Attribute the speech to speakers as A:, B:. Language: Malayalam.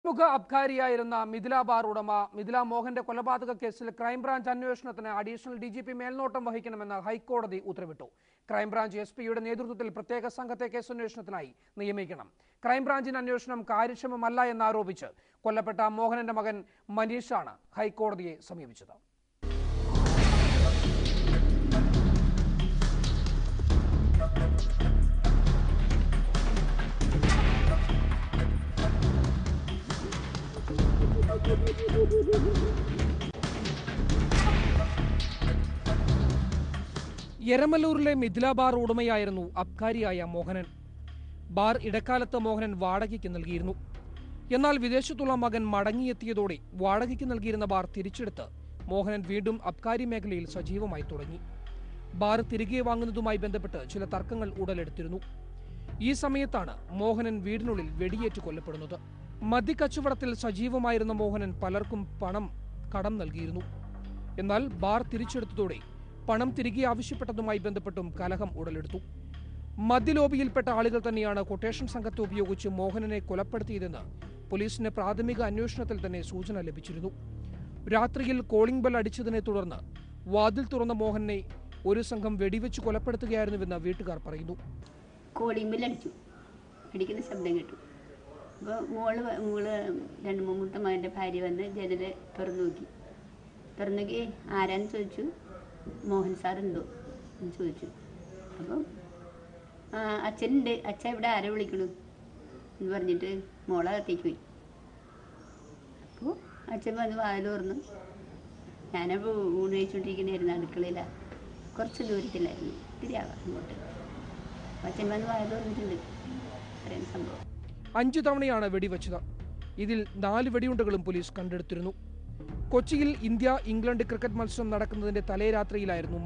A: പ്രമുഖ അബ്കാരിയായിരുന്ന മിഥില ബാർ ഉടമ മിഥില മോഹന്റെ കൊലപാതക കേസിൽ ക്രൈംബ്രാഞ്ച് അന്വേഷണത്തിന് അഡീഷണൽ ഡിജിപി മേൽനോട്ടം വഹിക്കണമെന്ന് ഹൈക്കോടതി ഉത്തരവിട്ടു. ക്രൈംബ്രാഞ്ച് എസ്പിയുടെ നേതൃത്വത്തിൽ പ്രത്യേക സംഘത്തെ കേസന്വേഷണത്തിനായി നിയമിക്കണം. ക്രൈംബ്രാഞ്ചിന്റെ അന്വേഷണം കാര്യക്ഷമമല്ല എന്നാരോപിച്ച് കൊല്ലപ്പെട്ട മോഹനന്റെ മകൻ മനീഷാണ് ഹൈക്കോടതിയെ സമീപിച്ചത്. എരമല്ലൂരിലെ മിഥില ബാർ ഉടമയായിരുന്നു അബ്കാരിയായ മോഹനൻ. ബാർ ഇടക്കാലത്ത് മോഹനൻ വാടകയ്ക്ക് നൽകിയിരുന്നു. എന്നാൽ വിദേശത്തുള്ള മകൻ മടങ്ങിയെത്തിയതോടെ വാടകയ്ക്ക് നൽകിയിരുന്ന ബാർ തിരിച്ചെടുത്ത് മോഹനൻ വീണ്ടും അബ്കാരി മേഖലയിൽ സജീവമായി തുടങ്ങി. ബാർ തിരികെ വാങ്ങുന്നതുമായി ബന്ധപ്പെട്ട് ചില തർക്കങ്ങൾ ഉടലെടുത്തിരുന്നു. ഈ സമയത്താണ് മോഹനൻ വീടിനുള്ളിൽ വെടിയേറ്റ് കൊല്ലപ്പെടുന്നത്. മദ്യക്കച്ചവടത്തിൽ സജീവമായിരുന്ന മോഹനൻ പലർക്കും പണം കടം നൽകിയിരുന്നു. എന്നാൽ ബാർ തിരിച്ചെടുത്തതോടെ പണം തിരികെ ആവശ്യപ്പെട്ടതുമായി ബന്ധപ്പെട്ടും കലഹം ഉടലെടുത്തു. മദ്യലോബിയിൽപ്പെട്ട ആളുകൾ തന്നെയാണ് കൊട്ടേഷൻ സംഘത്തെ ഉപയോഗിച്ച് മോഹനനെ കൊലപ്പെടുത്തിയതെന്ന് പോലീസിന് പ്രാഥമിക അന്വേഷണത്തിൽ തന്നെ സൂചന ലഭിച്ചിരുന്നു. രാത്രിയിൽ കോളിംഗ് ബെൽ അടിച്ചതിനെ തുടർന്ന് വാതിൽ തുറന്ന മോഹനെ ഒരു സംഘം വെടിവെച്ച് കൊലപ്പെടുത്തുകയായിരുന്നുവെന്ന് വീട്ടുകാർ പറയുന്നു.
B: കോളിംഗ് ബെൽ അടിച്ചു, അടിക്കുന്ന ശബ്ദം കേട്ടു. അപ്പോൾ മോള് രണ്ട് മൂന്നത്തെ മകൻ്റെ ഭാര്യ വന്ന് ജനല് തുറന്നു നോക്കി ആരാന്ന് ചോദിച്ചു. മോഹൻ സാറുണ്ടോ എന്ന് ചോദിച്ചു. അപ്പം അച്ഛനുണ്ട്, അച്ഛൻ ഇവിടെ ആരെ വിളിക്കണു എന്ന് പറഞ്ഞിട്ട് മോളകത്തേക്ക് പോയി. അപ്പോൾ അച്ഛൻ വന്ന് വാതിൽ തുറന്നു. ഞാനപ്പോൾ ഊണ് കഴിച്ചുകൊണ്ടിരിക്കണായിരുന്നു, അടുക്കളയിലാണ്, കുറച്ച് ദൂരത്തിലായിരുന്നു, ഇത്തിരി ആവാം അങ്ങോട്ട്. അച്ഛൻ വന്ന് വാതിൽ തുറന്നിട്ടുണ്ട്. പറയുന്ന സംഭവം
A: 5 തവണയാണ് വെടിവെച്ചത്. ഇതിൽ 4 വെടിയുണ്ടകളും പോലീസ് കണ്ടെടുത്തിരുന്നു. കൊച്ചിയിൽ ഇന്ത്യ ഇംഗ്ലണ്ട് ക്രിക്കറ്റ് മത്സരം നടക്കുന്നതിന്റെ തലേരാത്രിയിലായിരുന്നു